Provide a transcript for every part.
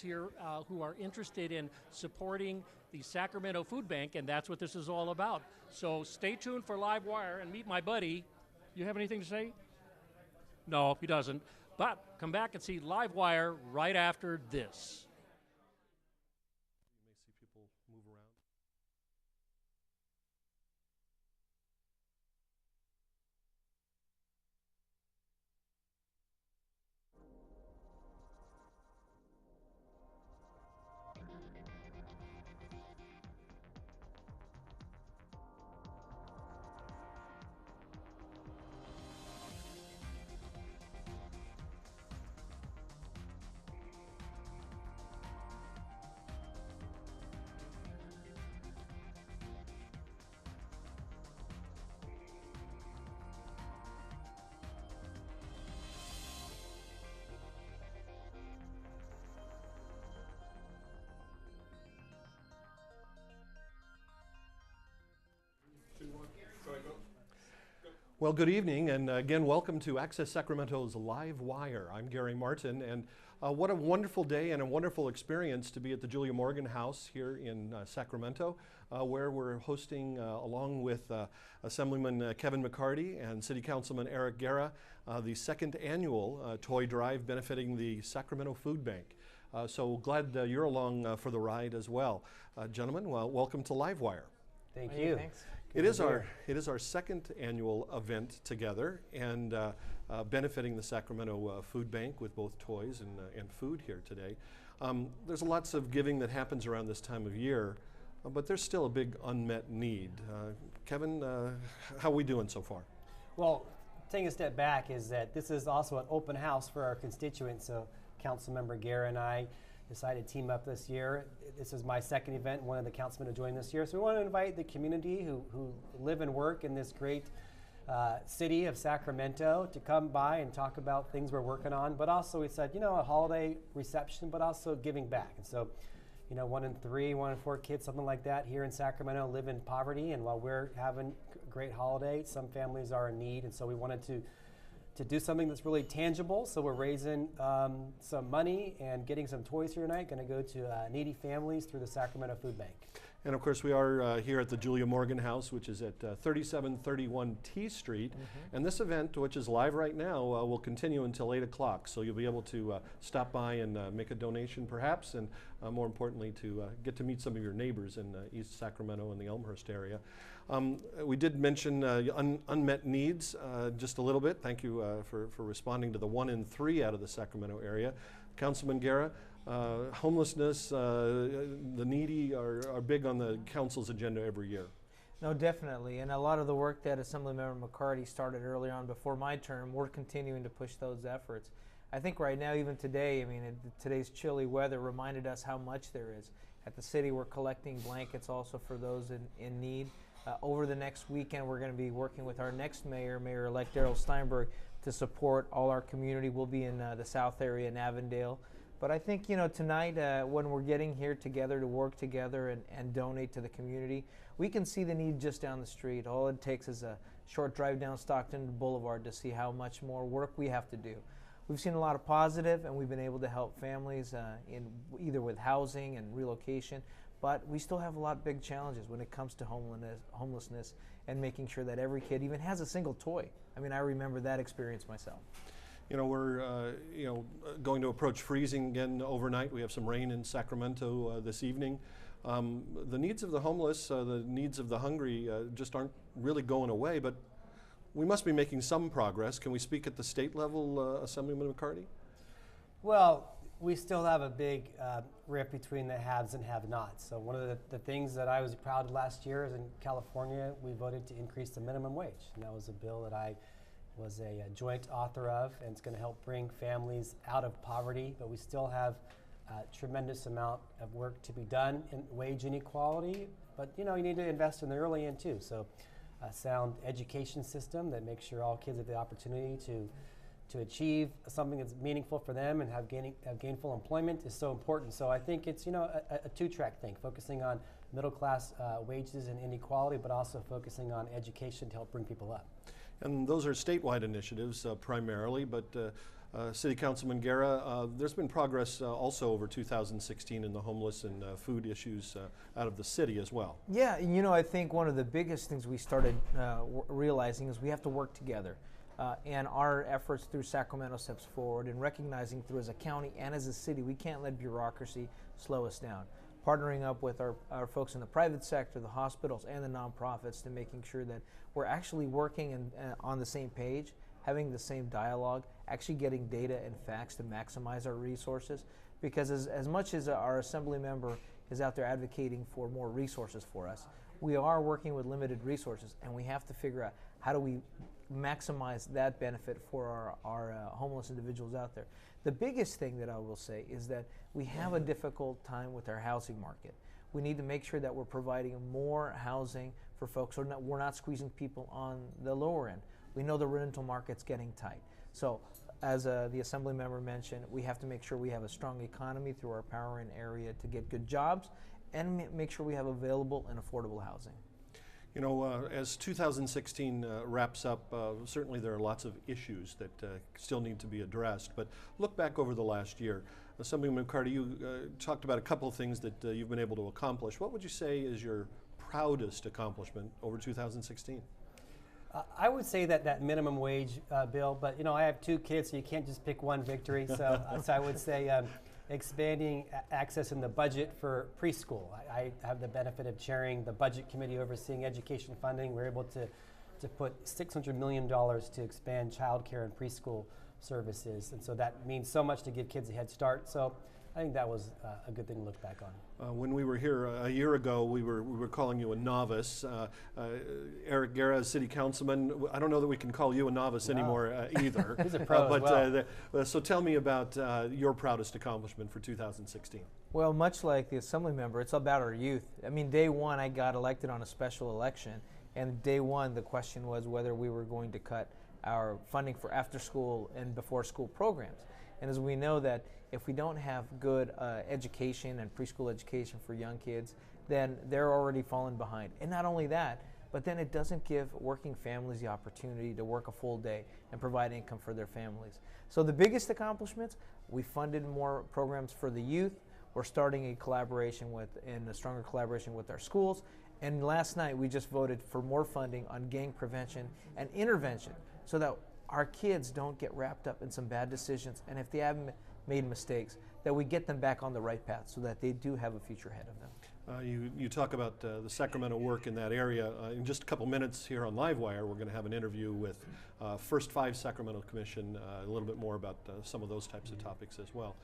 here who are interested in supporting the Sacramento Food Bank, and that's what this is all about. So stay tuned for LiveWire and meet my buddy. You have anything to say? No, he doesn't. But come back and see LiveWire right after this. You may see people move around. Well, good evening, and again, welcome to Access Sacramento's LiveWire. I'm Gary Martin, and what a wonderful day and a wonderful experience to be at the Julia Morgan House here in Sacramento, where we're hosting, along with Assemblyman Kevin McCarty and City Councilman Eric Guerra, the second annual toy drive benefiting the Sacramento Food Bank. So glad you're along for the ride as well. Gentlemen, well, welcome to LiveWire. Thank you. Thanks. It is our second annual event together, and benefiting the Sacramento Food Bank with both toys and food here today. There's lots of giving that happens around this time of year, but there's still a big unmet need. Kevin, how are we doing so far? Well, taking a step back is that this is also an open house for our constituents. So Councilmember Guerra and I decided to team up this year. This is my second event, one of the councilmen to join this year. So we want to invite the community who live and work in this great city of Sacramento to come by and talk about things we're working on. But also we said, a holiday reception, but also giving back. And so, 1 in 3, 1 in 4 kids, something like that here in Sacramento live in poverty. And while we're having a great holiday, some families are in need. And so we wanted to do something that's really tangible. So we're raising some money and getting some toys here tonight. Going to go to needy families through the Sacramento Food Bank. And of course we are here at the Julia Morgan House, which is at 3731 T Street. Mm-hmm. And this event, which is live right now, will continue until 8 o'clock. So you'll be able to stop by and make a donation perhaps, and more importantly to get to meet some of your neighbors in East Sacramento and the Elmhurst area. We did mention unmet needs just a little bit. Thank you for responding to the 1 in 3 out of the Sacramento area. Councilman Guerra, homelessness, the needy are big on the council's agenda every year. No, definitely. And a lot of the work that Assemblymember McCarty started early on before my term, we're continuing to push those efforts. I think right now, even today, today's chilly weather reminded us how much there is. At the city, we're collecting blankets also for those in need. Over the next weekend, we're going to be working with our next mayor, Mayor-elect Darrell Steinberg, to support all our community. We'll be in the South area in Avondale. But I think, tonight, when we're getting here together to work together and donate to the community, we can see the need just down the street. All it takes is a short drive down Stockton Boulevard to see how much more work we have to do. We've seen a lot of positive, and we've been able to help families in either with housing and relocation. But we still have a lot of big challenges when it comes to homelessness and making sure that every kid even has a single toy. I remember that experience myself. We're going to approach freezing again overnight. We have some rain in Sacramento this evening. The needs of the homeless, the needs of the hungry just aren't really going away, but we must be making some progress. Can we speak at the state level, Assemblyman McCarty? Well, we still have a big rift between the haves and have-nots. So one of the things that I was proud of last year is in California, we voted to increase the minimum wage. And that was a bill that I was a joint author of, and it's going to help bring families out of poverty. But we still have a tremendous amount of work to be done in wage inequality. But you need to invest in the early end too. So a sound education system that makes sure all kids have the opportunity to achieve something that's meaningful for them and have gainful employment is so important. So I think it's a two-track thing, focusing on middle-class wages and inequality, but also focusing on education to help bring people up. And those are statewide initiatives primarily, but City Councilman Guerra, there's been progress also over 2016 in the homeless and food issues out of the city as well. Yeah, you know, I think one of the biggest things we started realizing is we have to work together. And our efforts through Sacramento steps forward in recognizing through as a county and as a city, we can't let bureaucracy slow us down. Partnering up with our folks in the private sector, the hospitals, and the nonprofits to making sure that we're actually working on the same page, having the same dialogue, actually getting data and facts to maximize our resources. Because as much as our assembly member is out there advocating for more resources for us, we are working with limited resources, and we have to figure out how do we maximize that benefit for our homeless individuals out there. The biggest thing that I will say is that we have a difficult time with our housing market. We need to make sure that we're providing more housing for folks, so we're not squeezing people on the lower end. We know the rental market's getting tight. So as the assembly member mentioned, we have to make sure we have a strong economy through our power in area to get good jobs and make sure we have available and affordable housing. You know, as 2016 wraps up, certainly there are lots of issues that still need to be addressed. But look back over the last year. Assemblyman McCarty, you talked about a couple of things that you've been able to accomplish. What would you say is your proudest accomplishment over 2016? I would say that minimum wage bill, but you know, I have 2 kids, so you can't just pick one victory. So I would say expanding access in the budget for preschool. I have the benefit of chairing the budget committee overseeing education funding. We're able to put $600 million to expand child care and preschool services, and so that means so much to give kids a head start. So I think that was a good thing to look back on. When we were here a year ago, we were calling you a novice. Eric Guerra, as city councilman, I don't know that we can call you a novice anymore either. He's a pro as well. So tell me about your proudest accomplishment for 2016. Well, much like the assembly member, it's about our youth. I mean, day one, I got elected on a special election, and day one, the question was whether we were going to cut our funding for after school and before school programs. And as we know that if we don't have good education and preschool education for young kids, then they're already falling behind. And not only that, but then it doesn't give working families the opportunity to work a full day and provide income for their families. So the biggest accomplishments, we funded more programs for the youth. We're starting a collaboration and a stronger collaboration with our schools. And last night we just voted for more funding on gang prevention and intervention so that our kids don't get wrapped up in some bad decisions, and if they haven't made mistakes, that we get them back on the right path so that they do have a future ahead of them. You talk about the Sacramento work in that area. In just a couple minutes here on LiveWire, we're going to have an interview with First 5 Sacramento Commission, a little bit more about some of those types of topics as well.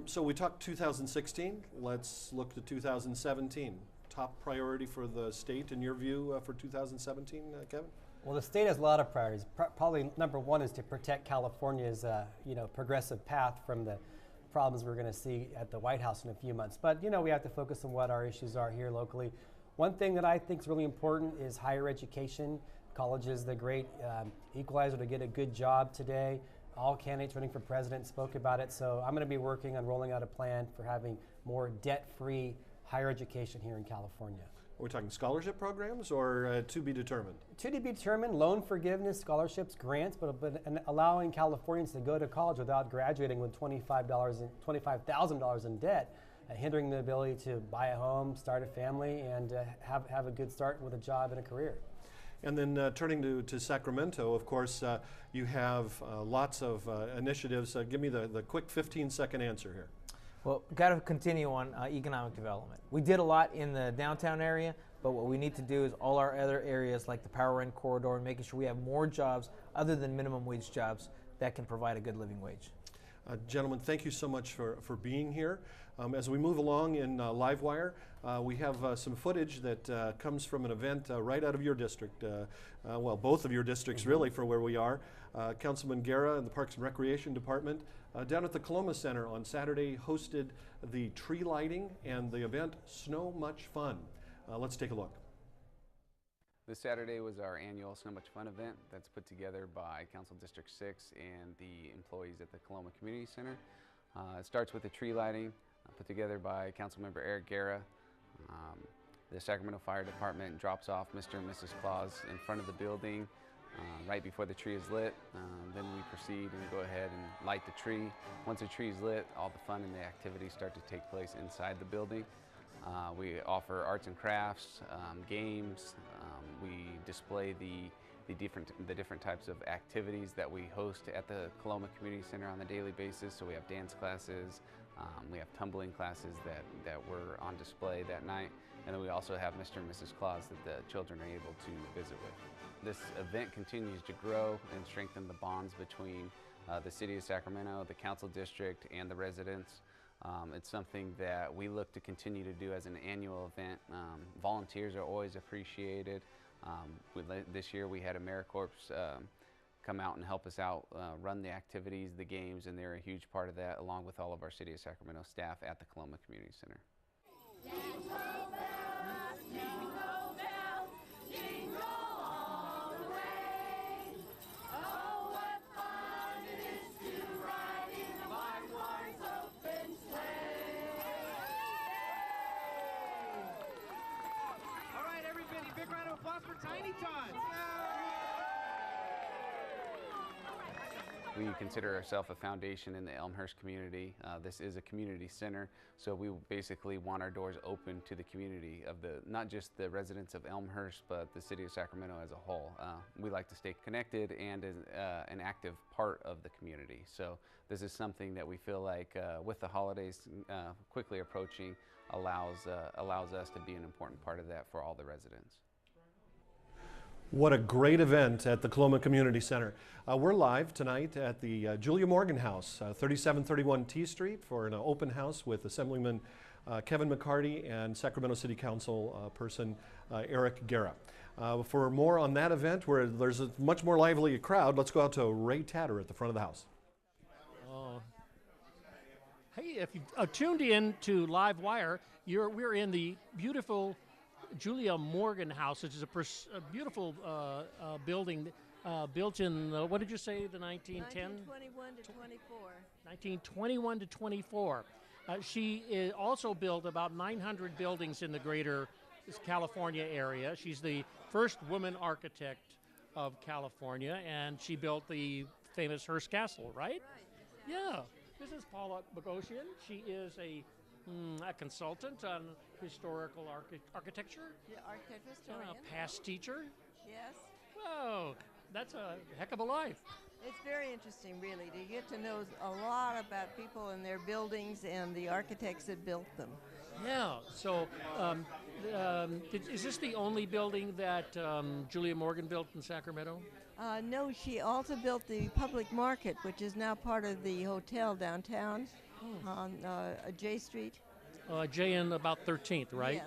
So we talked 2016. Let's look to 2017. Top priority for the state, in your view, for 2017, Kevin? Well, the state has a lot of priorities. Probably number one is to protect California's progressive path from the problems we're going to see at the White House in a few months. But we have to focus on what our issues are here locally. One thing that I think is really important is higher education. College is the great equalizer to get a good job today. All candidates running for president spoke about it. So I'm going to be working on rolling out a plan for having more debt-free higher education here in California. Are we talking scholarship programs or to be determined? To be determined, loan forgiveness, scholarships, grants, but allowing Californians to go to college without graduating with $25,000 in debt, hindering the ability to buy a home, start a family, and have a good start with a job and a career. And then turning to Sacramento, of course, you have lots of initiatives. Give me the quick 15-second answer here. Well, got to continue on economic development. We did a lot in the downtown area, but what we need to do is all our other areas like the Power End Corridor and making sure we have more jobs other than minimum wage jobs that can provide a good living wage. Gentlemen, thank you so much for being here. As we move along in LiveWire, we have some footage that comes from an event right out of your district. Well, both of your districts really for where we are. Councilman Guerra and the Parks and Recreation Department down at the Coloma Center on Saturday hosted the tree lighting and the event Snow Much Fun. Let's take a look. This Saturday was our annual Snow Much Fun event that's put together by Council District 6 and the employees at the Coloma Community Center. It starts with the tree lighting put together by Councilmember Eric Guerra. The Sacramento Fire Department drops off Mr. and Mrs. Claus in front of the building. right before the tree is lit. Then we proceed and go ahead and light the tree. Once the tree is lit, all the fun and the activities start to take place inside the building. We offer arts and crafts, games. We display the different types of activities that we host at the Coloma Community Center on a daily basis. So we have dance classes, we have tumbling classes that were on display that night, and then we also have Mr. and Mrs. Claus that the children are able to visit with. This event continues to grow and strengthen the bonds between the City of Sacramento, the Council District, and the residents. It's something that we look to continue to do as an annual event. Volunteers are always appreciated. This year we had AmeriCorps come out and help us out, run the activities, the games, and they're a huge part of that, along with all of our City of Sacramento staff at the Coloma Community Center. Big round of applause for Tiny Tots. We consider ourselves a foundation in the Elmhurst community. This is a community center, so we basically want our doors open to the community of not just the residents of Elmhurst, but the City of Sacramento as a whole. We like to stay connected and as an active part of the community. So this is something that we feel like with the holidays quickly approaching allows us to be an important part of that for all the residents. What a great event at the Coloma Community Center. We're live tonight at the Julia Morgan House, 3731 T Street, for an open house with Assemblyman Kevin McCarty and Sacramento City Council person Eric Guerra. For more on that event, where there's a much more lively crowd, let's go out to Ray Tatter at the front of the house. Hey, if you tuned in to LiveWire, we're in the beautiful Julia Morgan House, which is a beautiful building built in, what did you say, the 1910? 1921 to 24. 1921 to 24. She also built about 900 buildings in the greater California area. She's the first woman architect of California, and she built the famous Hearst Castle, right? Yeah. This is Paula Bogosian. She is a consultant on historical architecture. Yeah, architect historian. A past teacher. Yes. Whoa, that's a heck of a life. It's very interesting, really, to get to know a lot about people and their buildings and the architects that built them. Yeah. So, is this the only building that Julia Morgan built in Sacramento? No, she also built the public market, which is now part of the hotel downtown on J Street. J and about 13th, right? Yes.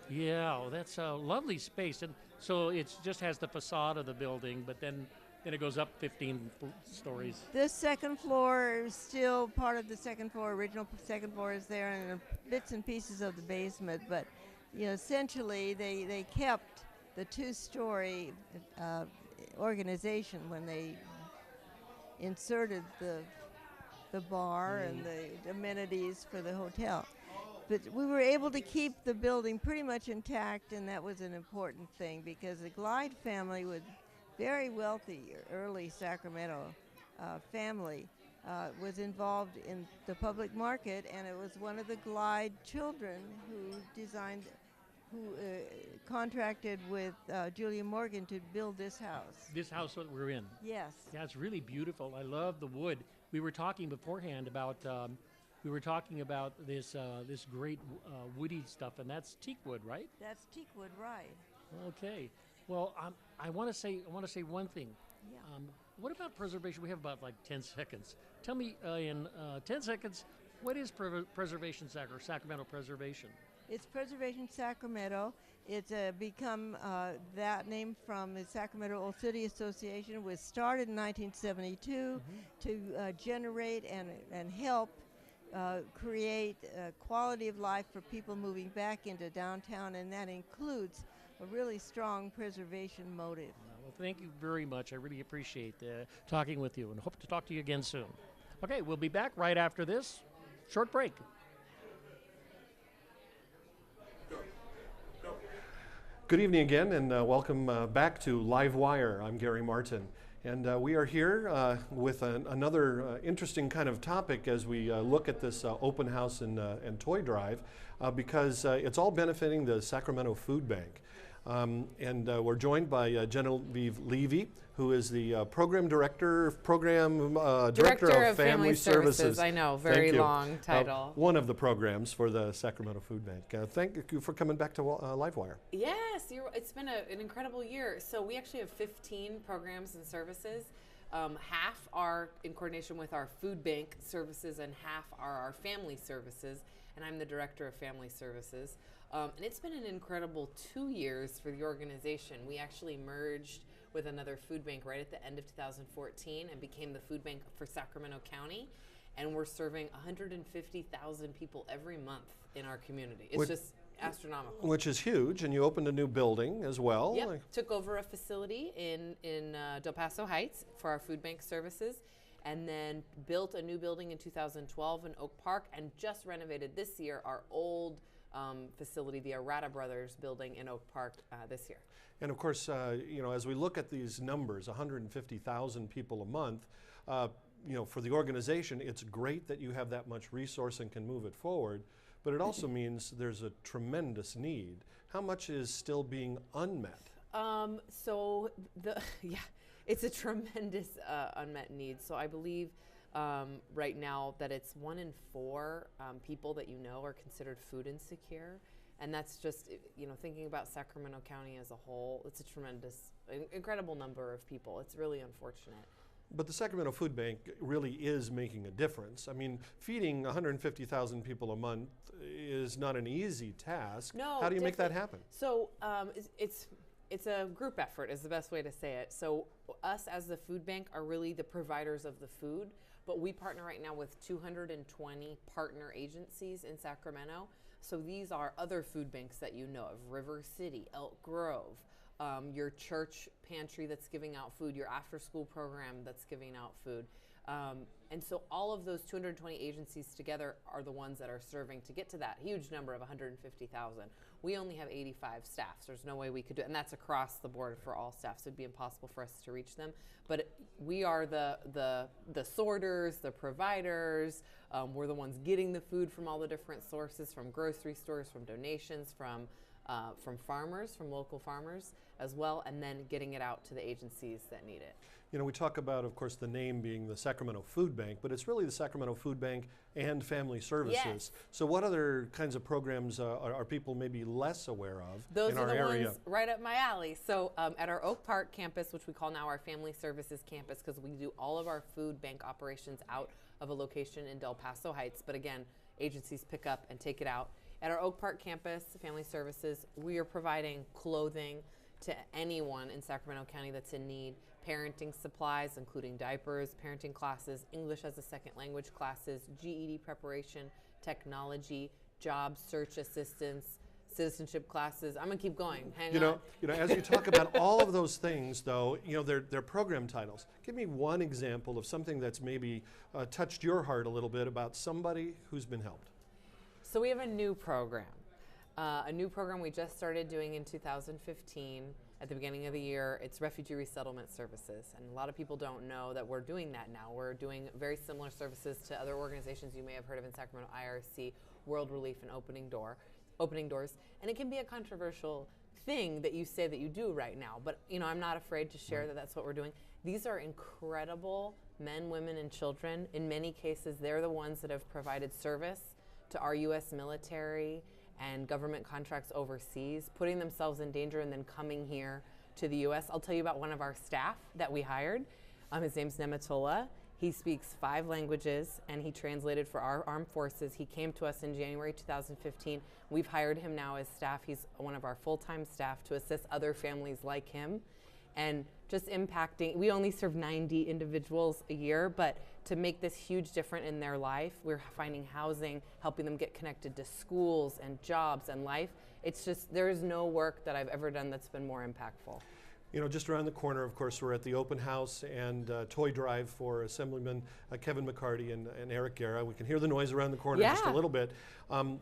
Yeah, that's a lovely space. And so it just has the facade of the building, but then it goes up 15 stories. This second floor is still part of the second floor. Original second floor is there, and bits and pieces of the basement. But essentially, they kept the two-story organization when they inserted the bar and the amenities for the hotel. But we were able to keep the building pretty much intact, and that was an important thing because the Glide family was very wealthy, early Sacramento family, was involved in the public market, and it was one of the Glide children who contracted with Julia Morgan to build this house. This house that we're in. Yes. Yeah, it's really beautiful. I love the wood. We were talking beforehand about this great woody stuff, and that's teak wood, right? That's teak wood, right? Okay. Well, I want to say one thing. Yeah. What about preservation? We have about like 10 seconds. Tell me in 10 seconds, what is preservation Sacramento preservation? It's Preservation Sacramento. It's become that name from the Sacramento Old City Association. It was started in 1972 to generate and help create quality of life for people moving back into downtown, and that includes a really strong preservation motive. Well, thank you very much. I really appreciate talking with you and hope to talk to you again soon. Okay, we'll be back right after this short break. Good evening again, and welcome back to LiveWire. I'm Gary Martin, and we are here with another interesting kind of topic as we look at this open house and toy drive, because it's all benefiting the Sacramento Food Bank. We're joined by Genevieve Levy, who is the Director of Family Services. I know, very long title. One of the programs for the Sacramento Food Bank. Thank you for coming back to LiveWire. Yes, it's been an incredible year. So we actually have 15 programs and services. Half are in coordination with our food bank services and half are our family services. And I'm the Director of Family Services. And it's been an incredible 2 years for the organization. We actually merged with another food bank right at the end of 2014 and became the food bank for Sacramento County. And we're serving 150,000 people every month in our community. It's just astronomical. Which is huge, and you opened a new building as well. Yep, took over a facility in Del Paso Heights for our food bank services, and then built a new building in 2012 in Oak Park, and just renovated this year our old facility, the Arata Brothers building in Oak Park this year. And of course, as we look at these numbers, 150,000 people a month, for the organization, it's great that you have that much resource and can move it forward, but it also means there's a tremendous need. How much is still being unmet? It's a tremendous unmet need. So I believe right now that it's 1 in 4 people that are considered food insecure. And that's just, thinking about Sacramento County as a whole, it's a tremendous, incredible number of people. It's really unfortunate. But the Sacramento Food Bank really is making a difference. I mean, feeding 150,000 people a month is not an easy task. No, how do you make that happen? So it's a group effort is the best way to say it. So us as the food bank are really the providers of the food, but we partner right now with 220 partner agencies in Sacramento. So these are other food banks that you know of, River City, Elk Grove, your church pantry that's giving out food, your after-school program that's giving out food. And so all of those 220 agencies together are the ones that are serving to get to that huge number of 150,000. We only have 85 staff, so there's no way we could do it. And that's across the board for all staff, so it'd be impossible for us to reach them. But we are the sorters, the providers. We're the ones getting the food from all the different sources, from grocery stores, from donations, from farmers, from local farmers as well, and then getting it out to the agencies that need it. We talk about, of course, the name being the Sacramento Food Bank, but it's really the Sacramento Food Bank and Family Services. Yes. So what other kinds of programs are people maybe less aware of Those in are our the area? ones right up my alley. So at our Oak Park campus, which we call now our Family Services campus, because we do all of our food bank operations out of a location in Del Paso Heights, but again, agencies pick up and take it out. At our Oak Park campus, Family Services, we are providing clothing to anyone in Sacramento County that's in need, parenting supplies, including diapers, parenting classes, English as a second language classes, GED preparation, technology, job search assistance, citizenship classes. I'm gonna keep going. Hang on. As you talk about all of those things, though, they're program titles. Give me one example of something that's maybe touched your heart a little bit about somebody who's been helped. So we have a new program. We just started doing in 2015 at the beginning of the year. It's Refugee Resettlement Services, and a lot of people don't know that we're doing that now. We're doing very similar services to other organizations you may have heard of in Sacramento, IRC, World Relief, and Opening Doors. And it can be a controversial thing that you say that you do right now, but I'm not afraid to share that that's what we're doing. These are incredible men, women, and children. In many cases, they're the ones that have provided service to our U.S. military and government contracts overseas, putting themselves in danger and then coming here to the U.S. I'll tell you about one of our staff that we hired. His name's Nematola. He speaks 5 languages, and he translated for our armed forces. He came to us in January 2015. We've hired him now as staff. He's one of our full-time staff to assist other families like him. And just impacting, we only serve 90 individuals a year, but to make this huge difference in their life, we're finding housing, helping them get connected to schools and jobs and life. It's just, there is no work that I've ever done that's been more impactful. You know, just around the corner, of course, we're at the open house and toy drive for Assemblyman Kevin McCarty and Eric Guerra. We can hear the noise around the corner just a little bit.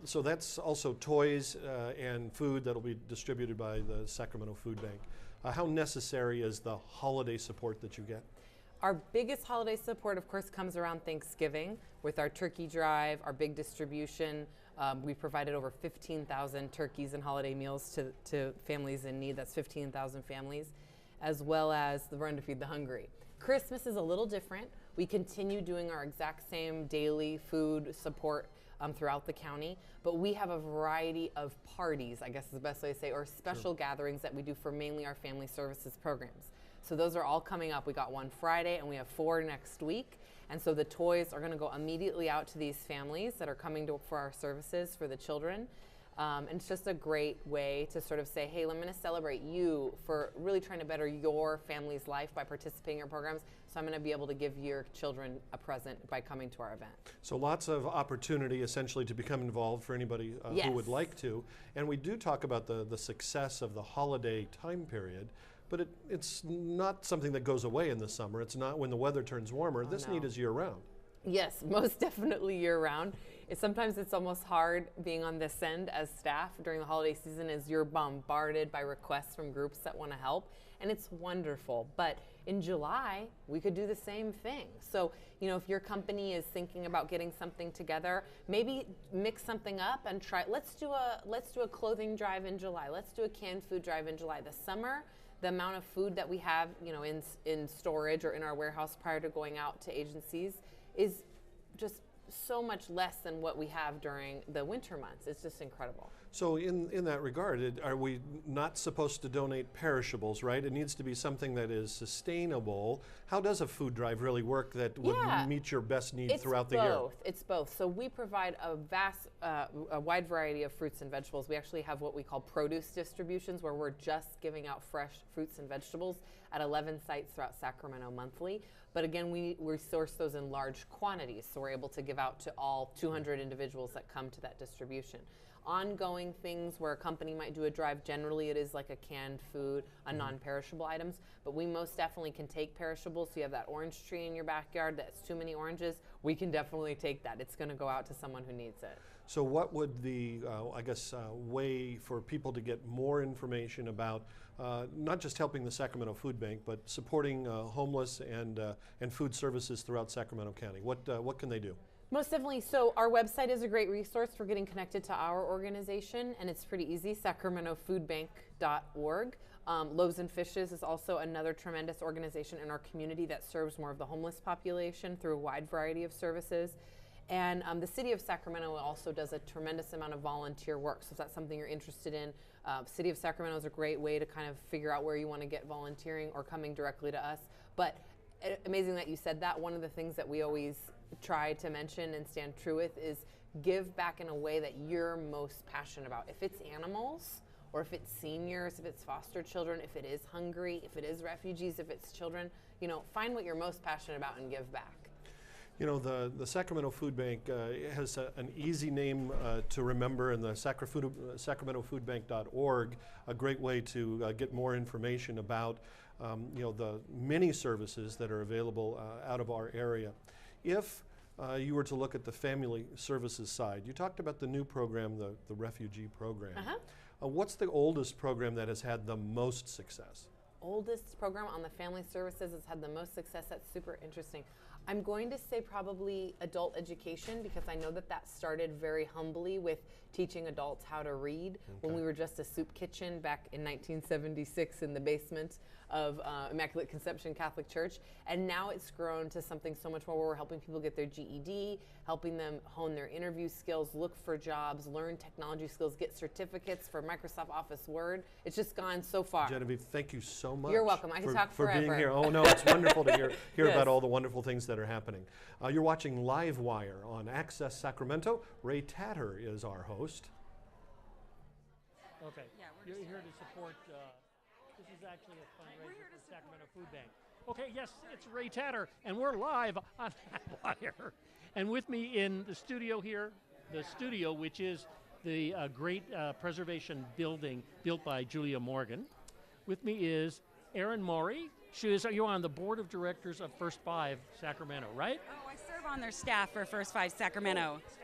So that's also toys and food that'll be distributed by the Sacramento Food Bank. How necessary is the holiday support that you get? Our biggest holiday support, of course, comes around Thanksgiving with our turkey drive, our big distribution. We provided over 15,000 turkeys and holiday meals to families in need. That's 15,000 families, as well as the Run to Feed the Hungry. Christmas is a little different. We continue doing our exact same daily food support throughout the county, but we have a variety of parties, I guess is the best way to say, or special gatherings that we do for mainly our family services programs. So those are all coming up. We got one Friday and we have 4 next week. And so the toys are going to go immediately out to these families that are coming for our services for the children. And it's just a great way to sort of say, hey, I'm going to celebrate you for really trying to better your family's life by participating in your programs. So I'm going to be able to give your children a present by coming to our event. So lots of opportunity essentially to become involved for anybody who would like to. And we do talk about the success of the holiday time period. But it's not something that goes away in the summer. It's not when the weather turns warmer. This need is year-round. Yes, most definitely year-round. Sometimes it's almost hard being on this end as staff during the holiday season as you're bombarded by requests from groups that want to help, and it's wonderful. But in July, we could do the same thing. So, you know, if your company is thinking about getting something together, maybe mix something up and try. Let's do a clothing drive in July. Let's do a canned food drive in July. The summer, the amount of food that we have, you know, in storage or in our warehouse prior to going out to agencies is just so much less than what we have during the winter months. It's just incredible. So in that regard, are we not supposed to donate perishables, right? It needs to be something that is sustainable. How does a food drive really work that would meet your best needs throughout the year? It's both. So we provide a wide variety of fruits and vegetables. We actually have what we call produce distributions, where we're just giving out fresh fruits and vegetables at 11 sites throughout Sacramento monthly. But again, we source those in large quantities, so we're able to give out to all 200 individuals that come to that distribution. Ongoing things where a company might do a drive, generally it is like a canned food, a non-perishable items, but we most definitely can take perishables. So you have that orange tree in your backyard that's too many oranges, we can definitely take that. It's going to go out to someone who needs it. So what would the, way for people to get more information about not just helping the Sacramento Food Bank, but supporting homeless and food services throughout Sacramento County? What can they do? Most definitely. So our website is a great resource for getting connected to our organization, and it's pretty easy, sacramentofoodbank.org. Loaves and Fishes is also another tremendous organization in our community that serves more of the homeless population through a wide variety of services. And the City of Sacramento also does a tremendous amount of volunteer work. So if that's something you're interested in, City of Sacramento is a great way to kind of figure out where you want to get volunteering or coming directly to us. But amazing that you said that. One of the things that we always try to mention and stand true with is give back in a way that you're most passionate about. If it's animals, or if it's seniors, if it's foster children, if it is hungry, if it is refugees, if it's children, you know, find what you're most passionate about and give back. You know, the Sacramento Food Bank has an easy name to remember, and the sacramentofoodbank.org, a great way to get more information about the many services that are available out of our area. If you were to look at the family services side, you talked about the new program, the refugee program. What's the oldest program that has had the most success? Oldest program on the family services has had the most success. That's super interesting. I'm going to say probably adult education, because I know that started very humbly with teaching adults how to read when we were just a soup kitchen back in 1976 in the basement of Immaculate Conception Catholic Church. And now it's grown to something so much more where we're helping people get their GED, helping them hone their interview skills, look for jobs, learn technology skills, get certificates for Microsoft Office Word. It's just gone so far. Genevieve, thank you so much. You're welcome. I can talk forever. For being here. Oh no, it's wonderful to hear about all the wonderful things that are happening. You're watching LiveWire on Access Sacramento. Ray Tatter is our host. Okay, you're here to support, this is actually a fundraiser for Sacramento Food Bank. Okay, yes, it's Ray Tatter, and we're live on LiveWire. And with me in the studio here, which is the great preservation building built by Julia Morgan. With me is Erin Maury. You're on the board of directors of First Five Sacramento, right? Oh, I serve on their staff for First Five Sacramento. Staff.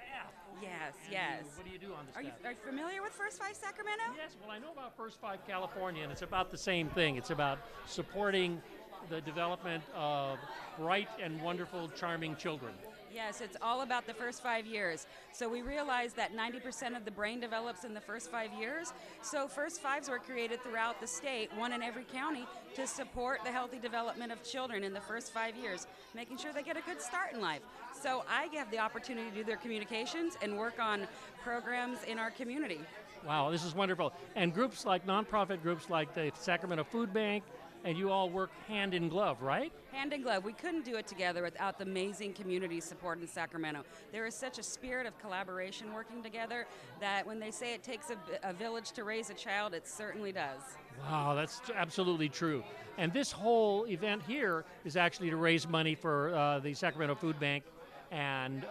Yes, And yes. what do you do on the Are staff? you familiar with First Five Sacramento? Yes, well, I know about First Five California, and it's about the same thing. It's about supporting the development of bright and wonderful, charming children. Yes, it's all about the first 5 years. So we realized that 90% of the brain develops in the first 5 years. So First Fives were created throughout the state, one in every county, to support the healthy development of children in the first 5 years, making sure they get a good start in life. So I have the opportunity to do their communications and work on programs in our community. Wow, this is wonderful. And groups like, nonprofit groups like the Sacramento Food Bank, and you all work hand in glove, right? Hand in glove. We couldn't do it together without the amazing community support in Sacramento. There is such a spirit of collaboration working together that when they say it takes a village to raise a child, it certainly does. Wow, that's absolutely true. And this whole event here is actually to raise money for the Sacramento Food Bank, and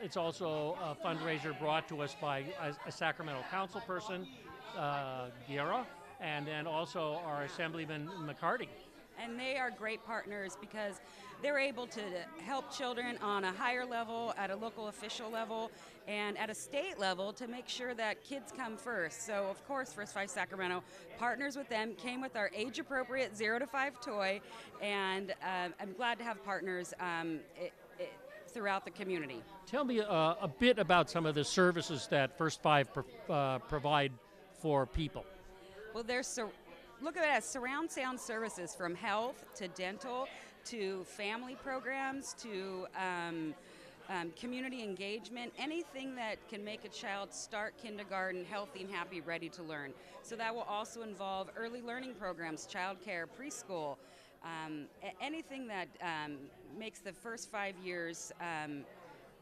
it's also a fundraiser brought to us by a Sacramento council person, Guerra, and then also our Assemblyman McCarty. And they are great partners because they're able to help children on a higher level, at a local official level, and at a state level to make sure that kids come first. So, of course, First Five Sacramento partners with them, came with our age-appropriate 0 to 5 toy, and I'm glad to have partners throughout the community. Tell me a bit about some of the services that First Five provide for people. Well, look at it as surround sound services, from health to dental to family programs to community engagement, anything that can make a child start kindergarten healthy and happy, ready to learn. So that will also involve early learning programs, childcare, preschool, anything that makes the first 5 years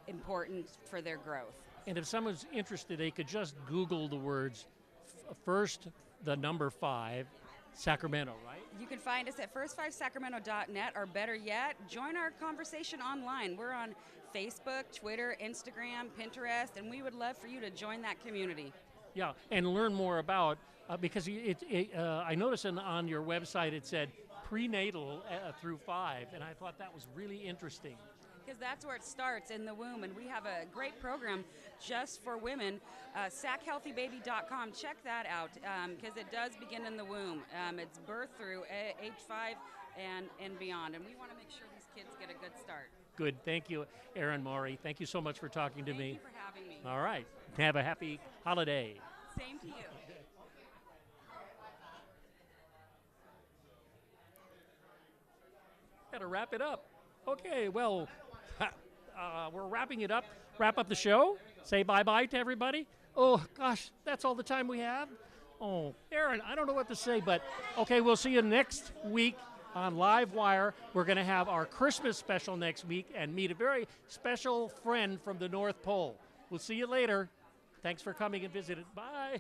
important for their growth. And if someone's interested, they could just Google the words first, the number 5, Sacramento, right? You can find us at first5sacramento.net, or better yet, join our conversation online. We're on Facebook, Twitter, Instagram, Pinterest, and we would love for you to join that community. Yeah, and learn more about, because I noticed on your website it said prenatal through 5, and I thought that was really interesting. Because that's where it starts, in the womb, and we have a great program just for women, sachealthybaby.com. Check that out, because it does begin in the womb. It's birth through age 5 and beyond, and we want to make sure these kids get a good start. Good, thank you, Erin Maury. Thank you so much for talking to me. Thank you for having me. All right, have a happy holiday. Same to you. Got to wrap it up. Okay, well, we're wrapping it up. Wrap up the show. Say bye-bye to everybody. Oh, gosh, that's all the time we have? Oh, Erin, I don't know what to say, but okay, we'll see you next week on LiveWire. We're going to have our Christmas special next week and meet a very special friend from the North Pole. We'll see you later. Thanks for coming and visiting. Bye.